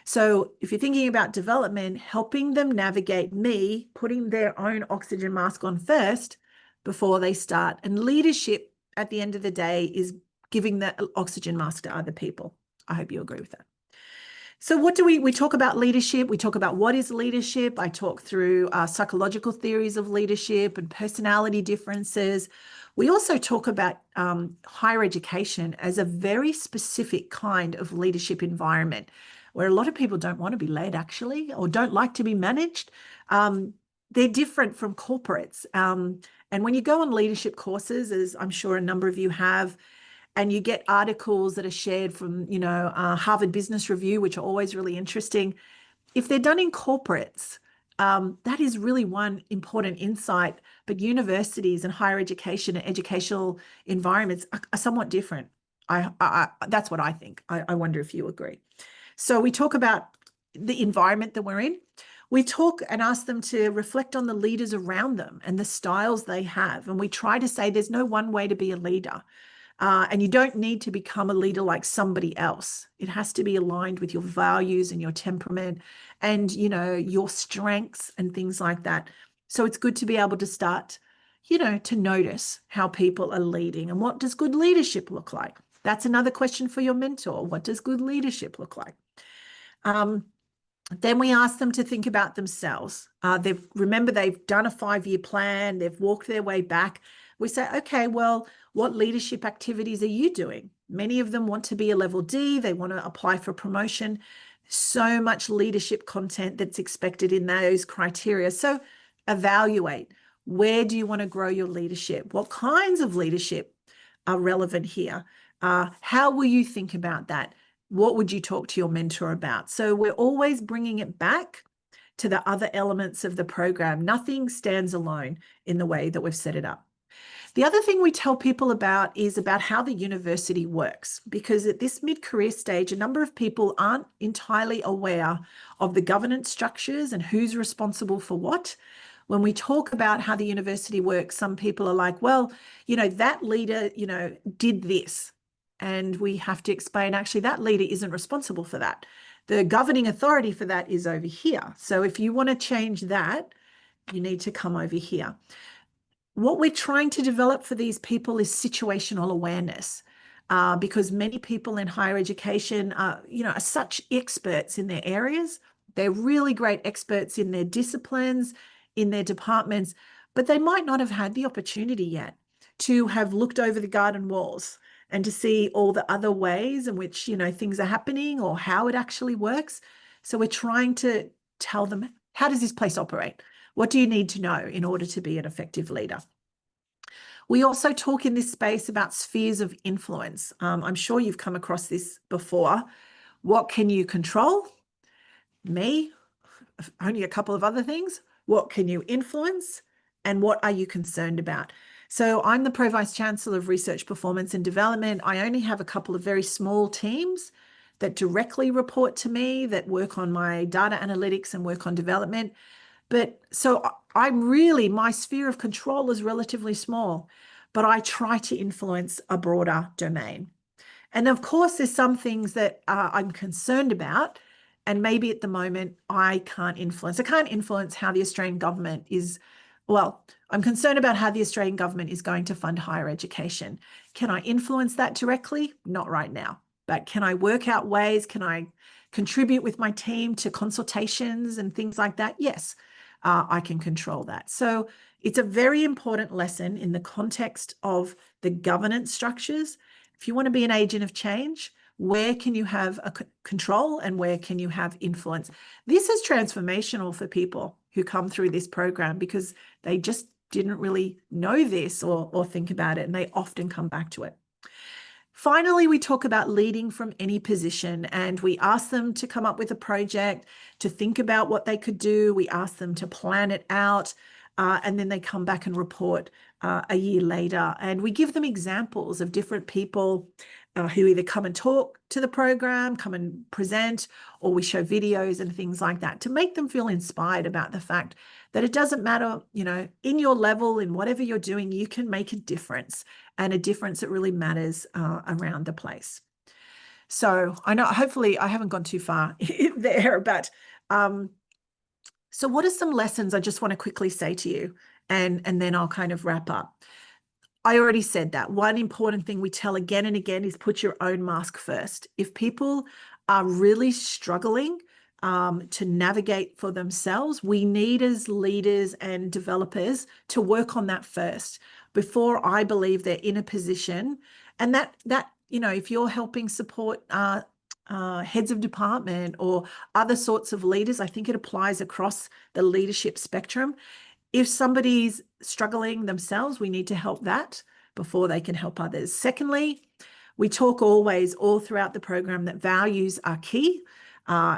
So if you're thinking about development, helping them navigate me, putting their own oxygen mask on first before they start. And leadership at the end of the day is giving that oxygen mask to other people. I hope you agree with that. So what do we talk about leadership? We talk about what is leadership. I talk through psychological theories of leadership and personality differences. We also talk about higher education as a very specific kind of leadership environment where a lot of people don't want to be led actually, or don't like to be managed. They're different from corporates. And when you go on leadership courses, as I'm sure a number of you have, and you get articles that are shared from, Harvard Business Review, which are always really interesting. If they're done in corporates, that is really one important insight. But universities and higher education and educational environments are somewhat different. That's what I think. I wonder if you agree. So we talk about the environment that we're in. We talk and ask them to reflect on the leaders around them and the styles they have. And we try to say there's no one way to be a leader. And you don't need to become a leader like somebody else. It has to be aligned with your values and your temperament and, your strengths and things like that. So it's good to be able to start, to notice how people are leading and what does good leadership look like? That's another question for your mentor. What does good leadership look like? Then we ask them to think about themselves. Remember, they've done a 5-year plan. They've walked their way back. We say, okay, well, what leadership activities are you doing? Many of them want to be a level D. They want to apply for promotion. So much leadership content that's expected in those criteria. So evaluate. Where do you want to grow your leadership? What kinds of leadership are relevant here? How will you think about that? What would you talk to your mentor about? So we're always bringing it back to the other elements of the program. Nothing stands alone in the way that we've set it up. The other thing we tell people about is about how the university works, because at this mid-career stage, a number of people aren't entirely aware of the governance structures and who's responsible for what. When we talk about how the university works, some people are like, well, that leader, did this. And we have to explain, actually, that leader isn't responsible for that. The governing authority for that is over here. So if you want to change that, you need to come over here. What we're trying to develop for these people is situational awareness, because many people in higher education are such experts in their areas. They're really great experts in their disciplines, in their departments, but they might not have had the opportunity yet to have looked over the garden walls and to see all the other ways in which, things are happening or how it actually works. So we're trying to tell them, how does this place operate? What do you need to know in order to be an effective leader? We also talk in this space about spheres of influence. I'm sure you've come across this before. What can you control? Me, only a couple of other things. What can you influence? And what are you concerned about? So I'm the Pro Vice Chancellor of Research, Performance and Development. I only have a couple of very small teams that directly report to me, that work on my data analytics and work on development. But so my sphere of control is relatively small, but I try to influence a broader domain. And of course, there's some things that I'm concerned about, and maybe at the moment I can't influence. I can't influence how the Australian government is, I'm concerned about how the Australian government is going to fund higher education. Can I influence that directly? Not right now. But can I work out ways? Can I contribute with my team to consultations and things like that? Yes, I can control that. So it's a very important lesson in the context of the governance structures. If you want to be an agent of change, where can you have a control and where can you have influence? This is transformational for people who come through this program because they just didn't really know this or think about it, and they often come back to it. Finally, we talk about leading from any position, and we ask them to come up with a project, to think about what they could do. We ask them to plan it out, and then they come back and report a year later. And we give them examples of different people who either come and talk to the program, come and present, or we show videos and things like that to make them feel inspired about the fact that it doesn't matter, in your level, in whatever you're doing, you can make a difference, and a difference that really matters around the place. So I know, hopefully I haven't gone too far there, but so what are some lessons I just want to quickly say to you, and then I'll kind of wrap up. I already said that. One important thing we tell again and again is put your own mask first. If people are really struggling to navigate for themselves, we need as leaders and developers to work on that first before I believe they're in a position. And that if you're helping support heads of department or other sorts of leaders, I think it applies across the leadership spectrum. If somebody's struggling themselves, we need to help that before they can help others. Secondly, we talk always all throughout the program that values are key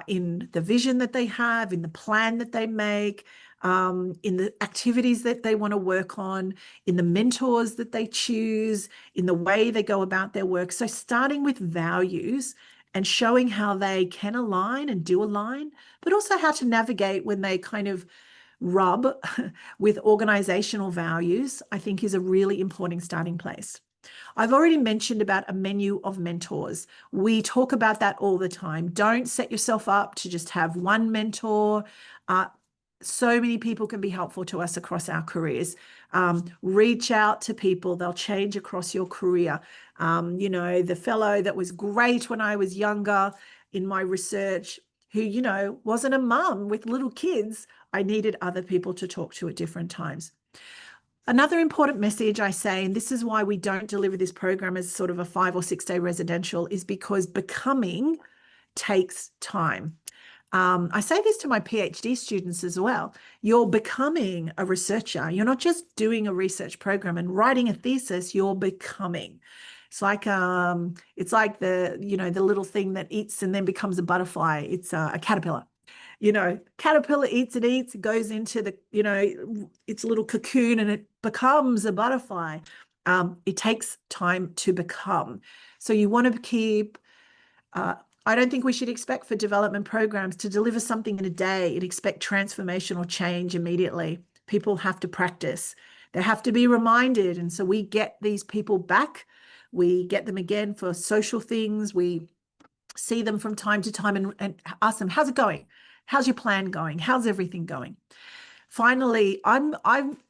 in the vision that they have, in the plan that they make, in the activities that they want to work on, in the mentors that they choose, in the way they go about their work. So starting with values and showing how they can align and do align, but also how to navigate when they kind of rub with organizational values, I think is a really important starting place. I've already mentioned about a menu of mentors. We talk about that all the time. Don't set yourself up to just have one mentor. So many people can be helpful to us across our careers. Reach out to people. They'll change across your career. The fellow that was great when I was younger in my research, who, wasn't a mum with little kids, I needed other people to talk to at different times. Another important message I say, and this is why we don't deliver this program as sort of a 5 or 6 day residential, is because becoming takes time. I say this to my PhD students as well. You're becoming a researcher. You're not just doing a research program and writing a thesis, you're becoming. It's like the little thing that eats and then becomes a butterfly. It's a caterpillar. Caterpillar eats and eats, goes into its little cocoon, and it becomes a butterfly. It takes time to become. So you want to keep, I don't think we should expect for development programs to deliver something in a day and expect transformational change immediately. People have to practice. They have to be reminded. And so we get these people back. We get them again for social things. We see them from time to time and ask them, how's it going? How's your plan going? How's everything going? Finally, I'm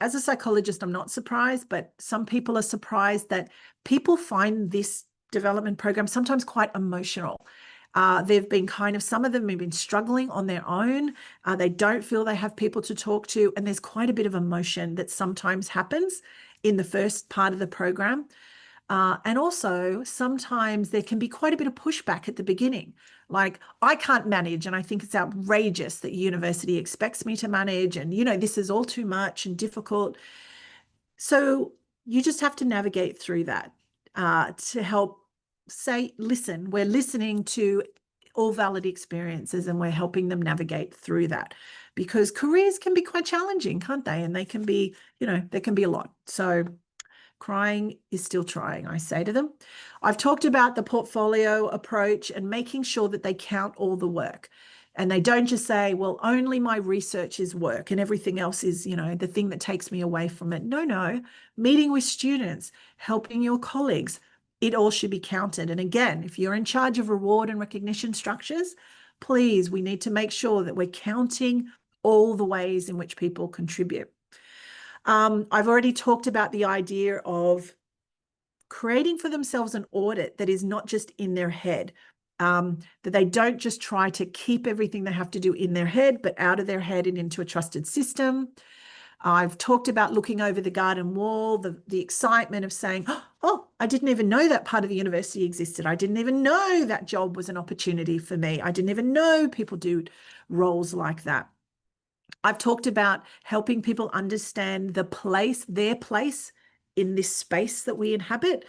as a psychologist, I'm not surprised, but some people are surprised that people find this development program sometimes quite emotional. They've been some of them have been struggling on their own. They don't feel they have people to talk to. And there's quite a bit of emotion that sometimes happens in the first part of the program. And also sometimes there can be quite a bit of pushback at the beginning. Like, I can't manage, and I think it's outrageous that university expects me to manage, and, this is all too much and difficult. So you just have to navigate through that to help say, listen, we're listening to all valid experiences and we're helping them navigate through that, because careers can be quite challenging, can't they? And they can be, there can be a lot. So crying is still trying, I say to them. I've talked about the portfolio approach and making sure that they count all the work. And they don't just say, well, only my research is work and everything else is, the thing that takes me away from it. No. Meeting with students, helping your colleagues, it all should be counted. And again, if you're in charge of reward and recognition structures, please, we need to make sure that we're counting all the ways in which people contribute. I've already talked about the idea of creating for themselves an audit that is not just in their head, that they don't just try to keep everything they have to do in their head, but out of their head and into a trusted system. I've talked about looking over the garden wall, the excitement of saying, oh, I didn't even know that part of the university existed. I didn't even know that job was an opportunity for me. I didn't even know people do roles like that. I've talked about helping people understand their place in this space that we inhabit.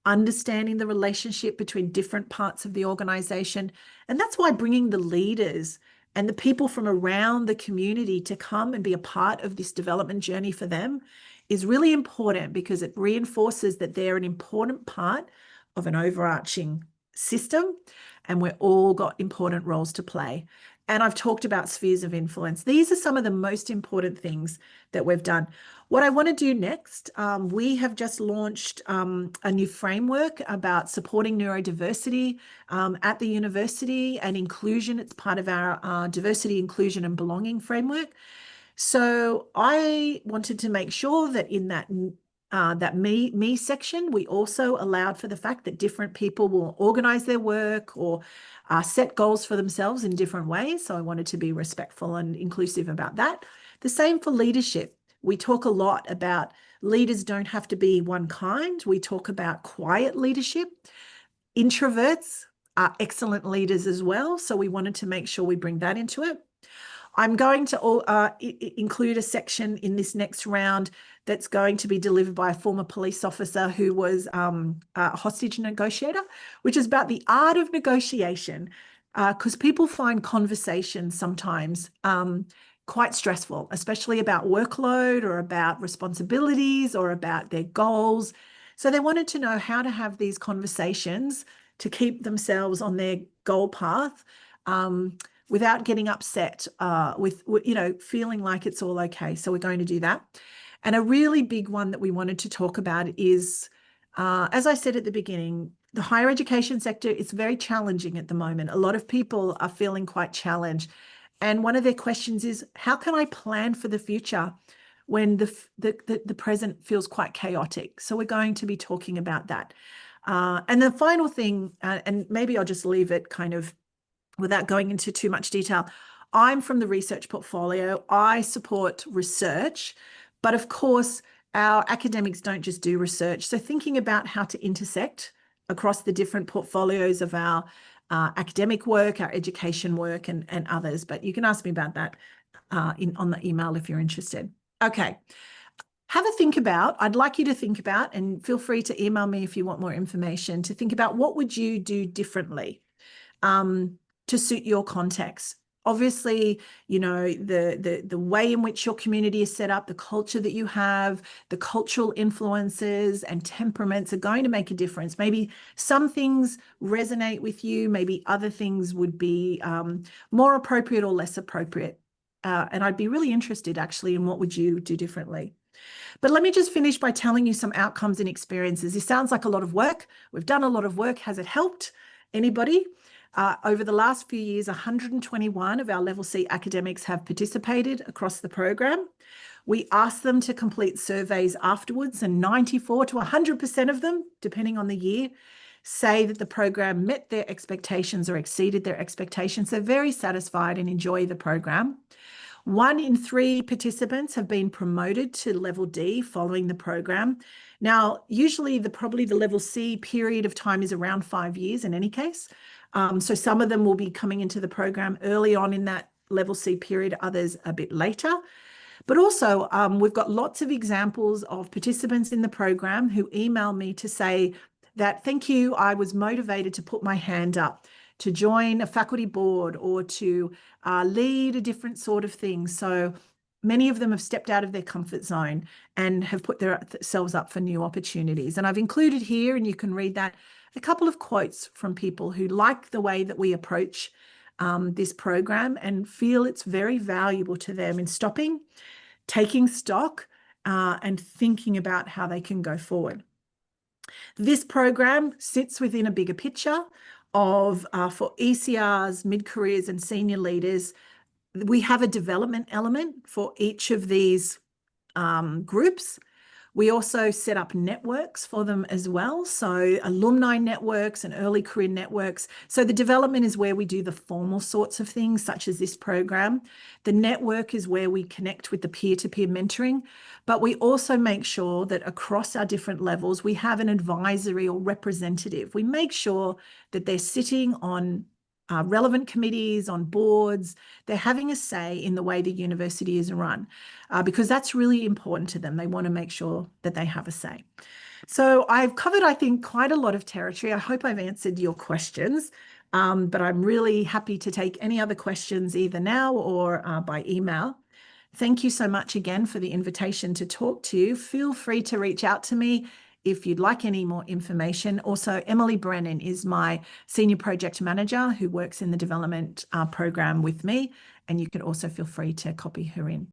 understanding the relationship between different parts of the organization. And that's why bringing the leaders and the people from around the community to come and be a part of this development journey for them is really important, because it reinforces that they're an important part of an overarching system, and we're all got important roles to play. And I've talked about spheres of influence. These are some of the most important things that we've done. What I want to do next, we have just launched a new framework about supporting neurodiversity at the university and inclusion. It's part of our diversity, inclusion, and belonging framework. So I wanted to make sure that in that me section, we also allowed for the fact that different people will organize their work or set goals for themselves in different ways. So I wanted to be respectful and inclusive about that. The same for leadership. We talk a lot about leaders don't have to be one kind. We talk about quiet leadership. Introverts are excellent leaders as well. So we wanted to make sure we bring that into it. I'm going to include a section in this next round that's going to be delivered by a former police officer who was a hostage negotiator, which is about the art of negotiation, because people find conversations sometimes quite stressful, especially about workload or about responsibilities or about their goals. So they wanted to know how to have these conversations to keep themselves on their goal path, without getting upset, with, feeling like it's all okay. So we're going to do that. And a really big one that we wanted to talk about is, as I said at the beginning, the higher education sector is very challenging at the moment. A lot of people are feeling quite challenged. And one of their questions is, how can I plan for the future when the present feels quite chaotic? So we're going to be talking about that. And the final thing, and maybe I'll just leave it kind of without going into too much detail, I'm from the research portfolio. I support research, but of course, our academics don't just do research. So thinking about how to intersect across the different portfolios of our academic work, our education work, and others. But you can ask me about that on the email if you're interested. Okay. Have a think about, I'd like you to think about, and feel free to email me if you want more information, to think about what would you do differently to suit your context. Obviously, the way in which your community is set up, the culture that you have, the cultural influences and temperaments are going to make a difference. Maybe some things resonate with you, maybe other things would be more appropriate or less appropriate. And I'd be really interested actually in what would you do differently. But let me just finish by telling you some outcomes and experiences. This sounds like a lot of work. We've done a lot of work. Has it helped anybody? Over the last few years, 121 of our Level C academics have participated across the program. We asked them to complete surveys afterwards, and 94 to 100% of them, depending on the year, say that the program met their expectations or exceeded their expectations. They're very satisfied and enjoy the program. 1 in 3 participants have been promoted to Level D following the program. Now, usually probably the Level C period of time is around 5 years in any case. So some of them will be coming into the program early on in that Level C period, others a bit later. But also, we've got lots of examples of participants in the program who email me to say that, thank you, I was motivated to put my hand up, to join a faculty board, or to lead a different sort of thing. So many of them have stepped out of their comfort zone and have put themselves up for new opportunities. And I've included here, and you can read that, a couple of quotes from people who like the way that we approach this program and feel it's very valuable to them in stopping, taking stock, and thinking about how they can go forward. This program sits within a bigger picture of for ECRs, mid-careers and senior leaders. We have a development element for each of these groups. We also set up networks for them as well. So alumni networks and early career networks. So the development is where we do the formal sorts of things, such as this program. The network is where we connect with the peer-to-peer mentoring, but we also make sure that across our different levels, we have an advisory or representative. We make sure that they're sitting on relevant committees, on boards. They're having a say in the way the university is run, because that's really important to them. They want to make sure that they have a say. So I've covered, I think, quite a lot of territory. I hope I've answered your questions, but I'm really happy to take any other questions either now or by email. Thank you so much again for the invitation to talk to you. Feel free to reach out to me if you'd like any more information. Also, Emily Brennan is my Senior Project Manager who works in the development program with me, and you can also feel free to copy her in.